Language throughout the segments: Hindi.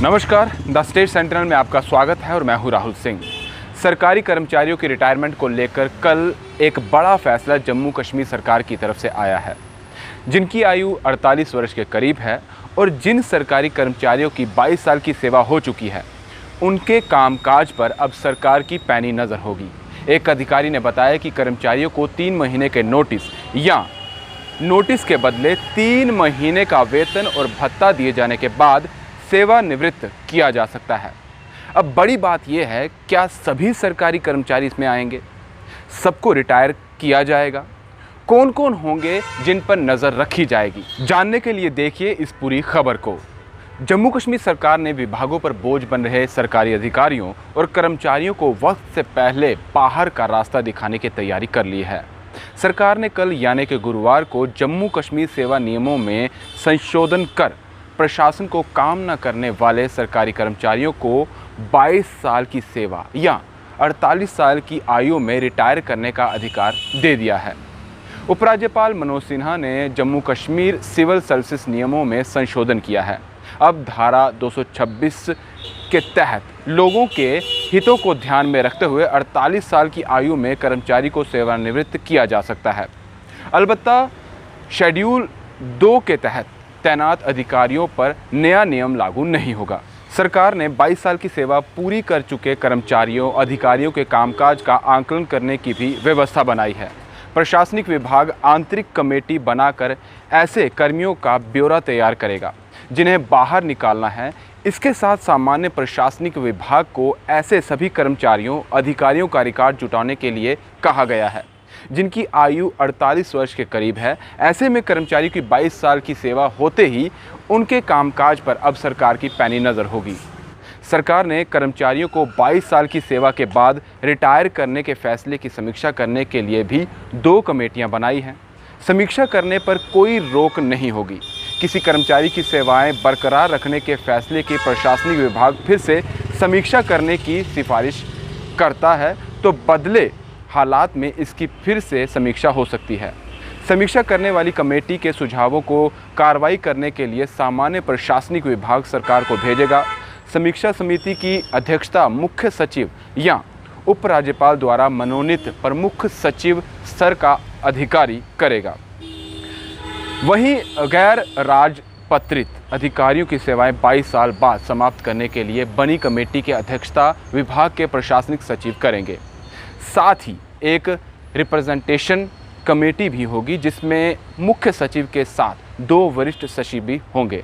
नमस्कार, द स्टेट सेंटिनल में आपका स्वागत है और मैं हूं राहुल सिंह। सरकारी कर्मचारियों की रिटायरमेंट को लेकर कल एक बड़ा फैसला जम्मू कश्मीर सरकार की तरफ से आया है, जिनकी आयु 48 वर्ष के करीब है और जिन सरकारी कर्मचारियों की 22 साल की सेवा हो चुकी है, उनके कामकाज पर अब सरकार की पैनी नज़र होगी। एक अधिकारी ने बताया कि कर्मचारियों को 3 महीने के नोटिस या नोटिस के बदले 3 महीने का वेतन और भत्ता दिए जाने के बाद सेवानिवृत्त किया जा सकता है। अब बड़ी बात यह है, क्या सभी सरकारी कर्मचारी इसमें आएंगे? सबको रिटायर किया जाएगा? कौन कौन होंगे जिन पर नज़र रखी जाएगी? जानने के लिए देखिए इस पूरी खबर को। जम्मू कश्मीर सरकार ने विभागों पर बोझ बन रहे सरकारी अधिकारियों और कर्मचारियों को वक्त से पहले बाहर का रास्ता दिखाने की तैयारी कर ली है। सरकार ने कल यानी कि गुरुवार को जम्मू कश्मीर सेवा नियमों में संशोधन कर प्रशासन को काम न करने वाले सरकारी कर्मचारियों को 22 साल की सेवा या 48 साल की आयु में रिटायर करने का अधिकार दे दिया है। उपराज्यपाल मनोज सिन्हा ने जम्मू कश्मीर सिविल सर्विसेज नियमों में संशोधन किया है। अब धारा 226 के तहत लोगों के हितों को ध्यान में रखते हुए 48 साल की आयु में कर्मचारी को सेवानिवृत्त किया जा सकता है। अलबत्ता शेड्यूल 2 के तहत तैनात अधिकारियों पर नया नियम लागू नहीं होगा। सरकार ने 22 साल की सेवा पूरी कर चुके कर्मचारियों अधिकारियों के कामकाज का आकलन करने की भी व्यवस्था बनाई है। प्रशासनिक विभाग आंतरिक कमेटी बनाकर ऐसे कर्मियों का ब्यौरा तैयार करेगा जिन्हें बाहर निकालना है। इसके साथ सामान्य प्रशासनिक विभाग को ऐसे सभी कर्मचारियों अधिकारियों का रिकॉर्ड जुटाने के लिए कहा गया है जिनकी आयु 48 वर्ष के करीब है। ऐसे में कर्मचारी की 22 साल की सेवा होते ही उनके कामकाज पर अब सरकार की पैनी नज़र होगी। सरकार ने कर्मचारियों को 22 साल की सेवा के बाद रिटायर करने के फैसले की समीक्षा करने के लिए भी 2 कमेटियां बनाई हैं। समीक्षा करने पर कोई रोक नहीं होगी। किसी कर्मचारी की सेवाएं बरकरार रखने के फैसले की प्रशासनिक विभाग फिर से समीक्षा करने की सिफारिश करता है तो बदले हालात में इसकी फिर से समीक्षा हो सकती है। समीक्षा करने वाली कमेटी के सुझावों को कार्रवाई करने के लिए सामान्य प्रशासनिक विभाग सरकार को भेजेगा। समीक्षा समिति की अध्यक्षता मुख्य सचिव या उपराज्यपाल द्वारा मनोनीत प्रमुख सचिव स्तर का अधिकारी करेगा। वहीं गैर राजपत्रित अधिकारियों की सेवाएं 22 साल बाद समाप्त करने के लिए बनी कमेटी की अध्यक्षता विभाग के प्रशासनिक सचिव करेंगे। साथ ही एक रिप्रेजेंटेशन कमेटी भी होगी जिसमें मुख्य सचिव के साथ 2 वरिष्ठ सचिव भी होंगे।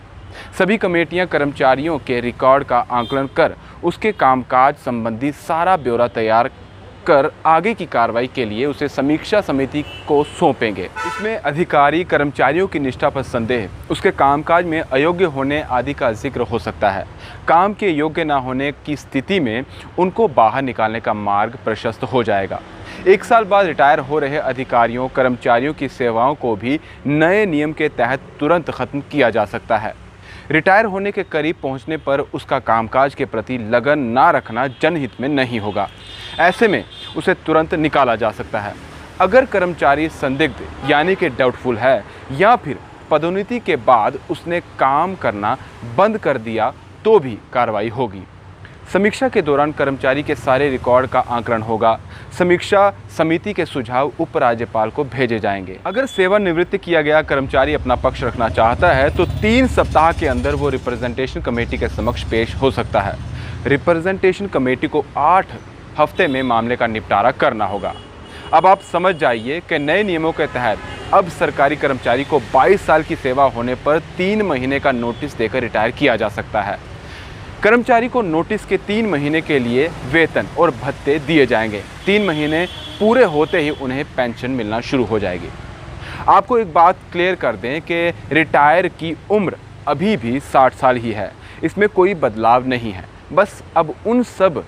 सभी कमेटियां कर्मचारियों के रिकॉर्ड का आकलन कर उसके कामकाज संबंधी सारा ब्यौरा तैयार कर आगे की कार्रवाई के लिए उसे समीक्षा समिति को सौंपेंगे। इसमें अधिकारी कर्मचारियों की निष्ठा पर संदेह, उसके कामकाज में अयोग्य होने आदि का जिक्र हो सकता है। काम के योग्य न होने की स्थिति में उनको बाहर निकालने का मार्ग प्रशस्त हो जाएगा। 1 साल बाद रिटायर हो रहे अधिकारियों कर्मचारियों की सेवाओं को भी नए नियम के तहत तुरंत खत्म किया जा सकता है। रिटायर होने के करीब पहुंचने पर उसका कामकाज के प्रति लगन ना रखना जनहित में नहीं होगा। ऐसे में उसे तुरंत निकाला जा सकता है। अगर कर्मचारी संदिग्ध यानी कि डाउटफुल है या फिर पदोन्नति के बाद उसने काम करना बंद कर दिया तो भी कार्रवाई होगी। समीक्षा के दौरान कर्मचारी के सारे रिकॉर्ड का आकलन होगा। समीक्षा समिति के सुझाव उपराज्यपाल को भेजे जाएंगे। अगर सेवानिवृत्त किया गया कर्मचारी अपना पक्ष रखना चाहता है तो 3 सप्ताह के अंदर वो रिप्रेजेंटेशन कमेटी के समक्ष पेश हो सकता है। रिप्रेजेंटेशन कमेटी को 8 हफ्ते में मामले का निपटारा करना होगा। अब आप समझ जाइए कि नए नियमों के तहत अब सरकारी कर्मचारी को 22 साल की सेवा होने पर 3 महीने का नोटिस देकर रिटायर किया जा सकता है। कर्मचारी को नोटिस के 3 महीने के लिए वेतन और भत्ते दिए जाएंगे। 3 महीने पूरे होते ही उन्हें पेंशन मिलना शुरू हो जाएगी। आपको एक बात क्लियर कर दें कि रिटायर की उम्र अभी भी 60 साल ही है। इसमें कोई बदलाव नहीं है। बस अब उन सब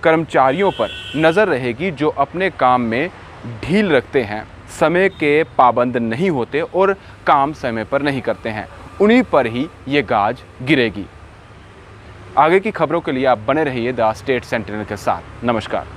कर्मचारियों पर नज़र रहेगी जो अपने काम में ढील रखते हैं, समय के पाबंद नहीं होते और काम समय पर नहीं करते हैं। उन्हीं पर ही ये गाज गिरेगी। आगे की खबरों के लिए आप बने रहिए द स्टेट सेंटिनल के साथ। नमस्कार।